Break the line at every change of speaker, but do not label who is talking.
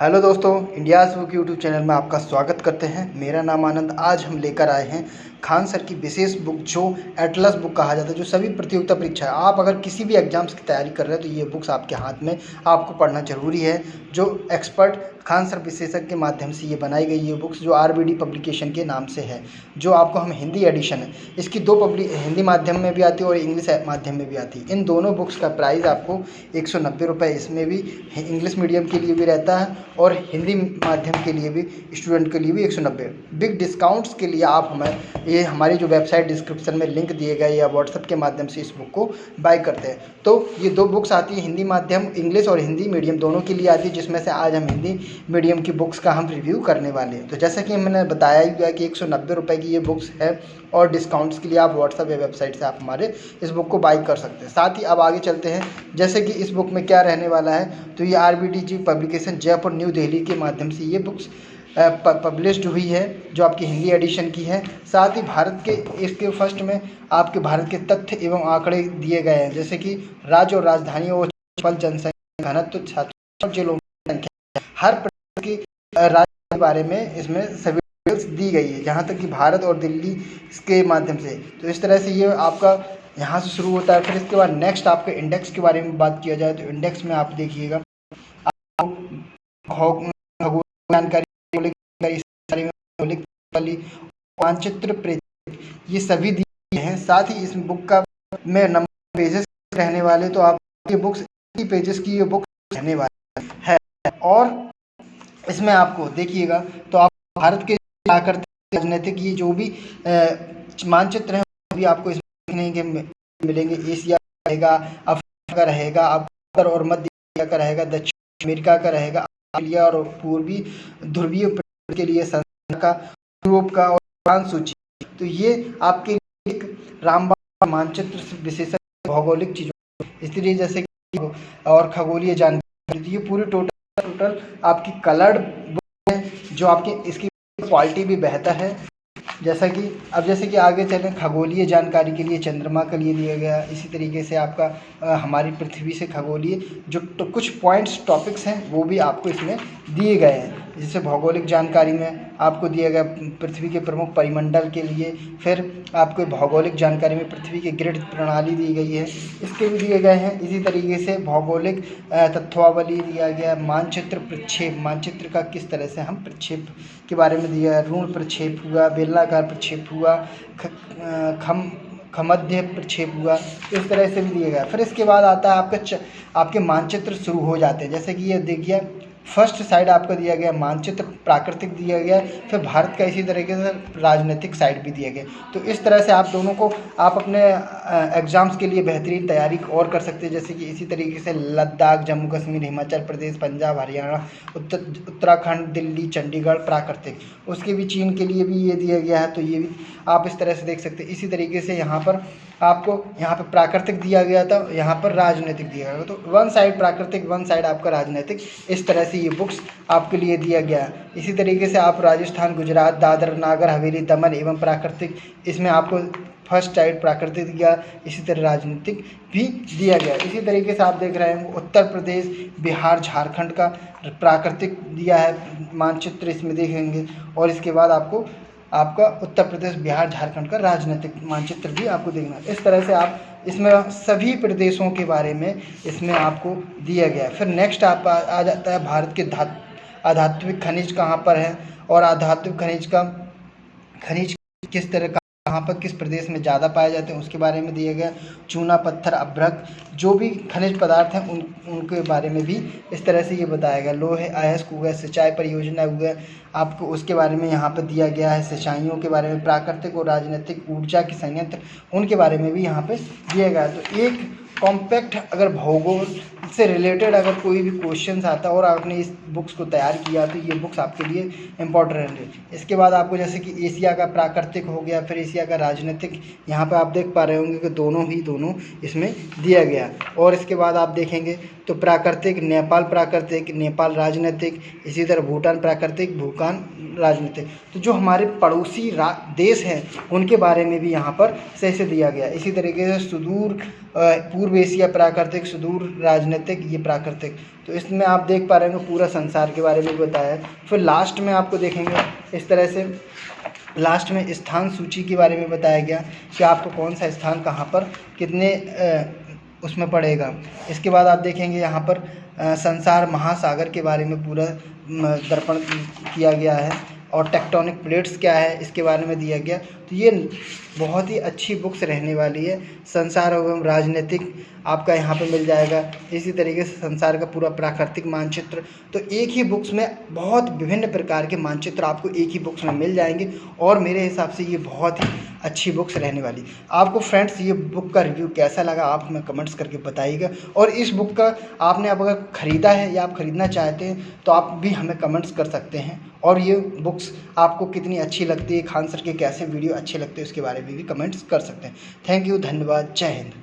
Hello दोस्तों, India's book YouTube channel में आपका स्वागत करते हैं। मेरा नाम आनंद। आज हम लेकर आए हैं खान सर की विशेष बुक जो एटलस बुक कहा जाता है, जो सभी प्रतियोगिता परीक्षा है, आप अगर किसी भी एग्जाम्स की तैयारी कर रहे हैं तो ये बुक्स आपके हाथ में आपको पढ़ना जरूरी है। जो एक्सपर्ट खान सर विशेषज्ञ के माध्यम से ये बनाई गई ये बुक्स जो आरबीडी पब्लिकेशन के नाम से है, जो आपको हम हिंदी एडिशन है, इसकी दो हिंदी माध्यम में भी आती है और इंग्लिश माध्यम में भी आती है। इन दोनों बुक्स का प्राइस आपको 190 रुपये, इसमें भी इंग्लिश मीडियम के लिए भी रहता है और हिंदी माध्यम के लिए भी, स्टूडेंट के लिए भी 190। बिग डिस्काउंट्स के लिए आप हमें ये हमारी जो वेबसाइट डिस्क्रिप्शन में लिंक दिए गए या व्हाट्सएप के माध्यम से इस बुक को बाय करते हैं। तो ये दो बुक्स आती है, हिंदी माध्यम, इंग्लिश और हिंदी मीडियम दोनों के लिए आती है, जिसमें से आज हम हिंदी मीडियम की बुक्स का हम रिव्यू करने वाले हैं। तो जैसा कि मैंने बताया ही हुआ कि 190 रुपये की ये बुक्स है और डिस्काउंट्स के लिए आप व्हाट्सएप या वेबसाइट से आप हमारे इस बुक को बाय कर सकते हैं। साथ ही अब आगे चलते हैं, जैसे कि इस बुक में क्या रहने वाला है। तो ये RBD publication Jaipur new Delhi के माध्यम से ये बुक्स पब्लिश्ड हुई है, जो आपकी हिंदी एडिशन की है। साथ ही भारत के इसके फर्स्ट में आपके भारत के तथ्य एवं आंकड़े दिए गए हैं, जैसे कि राज्य और राजधानियों और जनसंख्या घनत्व, छात्र जिलों की संख्या, हर प्रकार की राज्य के बारे में इसमें सभी डिटेल्स दी गई है, जहाँ तक कि भारत और दिल्ली के माध्यम से। तो इस तरह से ये आपका यहाँ से शुरू होता है। फिर इसके बाद नेक्स्ट आपके इंडेक्स के बारे में बात किया जाए तो इंडेक्स में आप देखिएगा जानकारी, मानचित्र, ये सभी दिए हैं। साथ ही इस बुक का में नंबर पेजेस रहने वाले, तो आप ये बुक्स 80 पेजेस की ये बुक रहने वाली है। और इसमें आपको देखिएगा तो आप भारत के प्राकृतिक, राजनीतिक, ये जो भी मानचित्र हैं वो भी आपको इसमें देखने के मिलेंगे। एशिया का रहेगा, अफ्रीका का रहेगा, उत्तर और मध्य एशिया का रहेगा, दक्षिण अमेरिका का रहेगा, ऑस्ट्रेलिया और पूर्वी ध्रुवीय के लिए का, यूरोप का और फ्रांस सूची। तो ये आपके एक रामबाण मानचित्र विशेषज्ञ भौगोलिक चीजों, इसलिए जैसे कि और खगोलीय जानकारी, ये पूरी टोटल आपकी कलर्ड बुक है, जो आपकी इसकी क्वालिटी भी बेहतर है। जैसा कि आगे चलें, खगोलीय जानकारी के लिए चंद्रमा के लिए दिया गया। इसी तरीके से आपका हमारी पृथ्वी से खगोलीय जो कुछ पॉइंट्स, टॉपिक्स हैं वो भी आपको इसमें दिए गए हैं। जैसे भौगोलिक जानकारी में आपको दिया गया पृथ्वी के प्रमुख परिमंडल के लिए, फिर आपको भौगोलिक जानकारी में पृथ्वी की ग्रिड प्रणाली दी गई है, इसके भी दिए गए हैं। इसी तरीके से भौगोलिक तत्वावली दिया गया, मानचित्र प्रक्षेप, मानचित्र का किस तरह से हम प्रक्षेप के बारे में दिया है, ऋण प्रक्षेप हुआ, बेलनाकार प्रक्षेप हुआ, खमध्य प्रक्षेप हुआ, इस तरह से भी दिया गया। फिर इसके बाद आता है आपके मानचित्र शुरू हो जाते हैं। जैसे कि ये देखिए, फर्स्ट साइड आपका दिया गया मानचित्र प्राकृतिक दिया गया, फिर भारत का इसी तरीके से राजनीतिक साइड भी दिया गया। तो इस तरह से आप दोनों को आप अपने एग्ज़ाम्स के लिए बेहतरीन तैयारी और कर सकते हैं। जैसे कि इसी तरीके से लद्दाख, जम्मू कश्मीर, हिमाचल प्रदेश, पंजाब, हरियाणा, उत्तराखंड, दिल्ली, चंडीगढ़ प्राकृतिक, उसके भी चीन के लिए भी ये दिया गया है। तो ये भी आप इस तरह से देख सकते हैं। इसी तरीके से यहाँ पर आपको यहाँ पर प्राकृतिक दिया गया था, यहाँ पर राजनीतिक दिया गया, तो वन साइड प्राकृतिक, वन साइड आपका राजनीतिक, इस तरह से ये बुक्स आपके लिए दिया गया। इसी तरीके से आप राजस्थान, गुजरात, दादर नागर हवेली, दमन एवं प्राकृतिक, इसमें आपको फर्स्ट साइड प्राकृतिक दिया, इसी तरह राजनीतिक भी दिया गया। इसी तरीके से आप देख रहे हैं उत्तर प्रदेश, बिहार, झारखंड का प्राकृतिक दिया है मानचित्र, इसमें देखेंगे। और इसके बाद आपका उत्तर प्रदेश, बिहार, झारखंड का राजनीतिक मानचित्र भी आपको देखना है। इस तरह से आप इसमें सभी प्रदेशों के बारे में इसमें आपको दिया गया है। फिर नेक्स्ट आप आ जाता है भारत के आधात्विक खनिज कहाँ पर है, और आधात्विक खनिज किस तरह का, कहाँ पर किस प्रदेश में ज़्यादा पाए जाते हैं, उसके बारे में दिया गया। चूना पत्थर, अभ्रक, जो भी खनिज पदार्थ हैं उनके बारे में भी इस तरह से ये बताया गया। लोहे, अयस्क हुआ, सिंचाई परियोजना हुआ, आपको उसके बारे में यहाँ पर दिया गया है। सिंचाइयों के बारे में, प्राकृतिक और राजनीतिक ऊर्जा के संयंत्र, उनके बारे में भी यहाँ पे दिया गया। तो एक कॉम्पैक्ट, अगर भूगोल से रिलेटेड अगर कोई भी क्वेश्चंस आता है और आपने इस बुक्स को तैयार किया तो ये बुक्स आपके लिए इम्पोर्टेंट है। इसके बाद आपको जैसे कि एशिया का प्राकृतिक हो गया, फिर एशिया का राजनीतिक, यहाँ पे आप देख पा रहे होंगे कि दोनों इसमें दिया गया। और इसके बाद आप देखेंगे तो प्राकृतिक, नेपाल प्राकृतिक, नेपाल राजनीतिक, इसी तरह भूटान प्राकृतिक, भूटान राजनीतिक। तो जो हमारे पड़ोसी देश हैं उनके बारे में भी यहाँ पर सही से दिया गया। इसी तरीके से सुदूर पूर्व एशिया प्राकृतिक, सुदूर राजनीतिक, ये प्राकृतिक। तो इसमें आप देख पा रहे होंगे पूरा संसार के बारे में बताया है। फिर लास्ट में आपको देखेंगे इस तरह से, लास्ट में स्थान सूची के बारे में बताया गया कि आपको कौन सा स्थान कहाँ पर कितने उसमें पड़ेगा। इसके बाद आप देखेंगे यहाँ पर संसार महासागर के बारे में पूरा दर्पण किया गया है, और टेक्टोनिक प्लेट्स क्या है इसके बारे में दिया गया। तो ये बहुत ही अच्छी बुक्स रहने वाली है। संसार एवं राजनीतिक आपका यहाँ पे मिल जाएगा। इसी तरीके से संसार का पूरा प्राकृतिक मानचित्र। तो एक ही बुक्स में बहुत विभिन्न प्रकार के मानचित्र आपको एक ही बुक्स में मिल जाएंगे, और मेरे हिसाब से ये बहुत ही अच्छी बुक्स रहने वाली। आपको फ्रेंड्स ये बुक का रिव्यू कैसा लगा आप हमें कमेंट्स करके बताइएगा, और इस बुक का आपने अब अगर ख़रीदा है या आप ख़रीदना चाहते हैं तो आप भी हमें कमेंट्स कर सकते हैं। और ये बुक्स आपको कितनी अच्छी लगती है, खान सर के कैसे वीडियो अच्छे लगते हैं उसके बारे में भी कमेंट्स कर सकते हैं। थैंक यू, धन्यवाद, जय हिंद।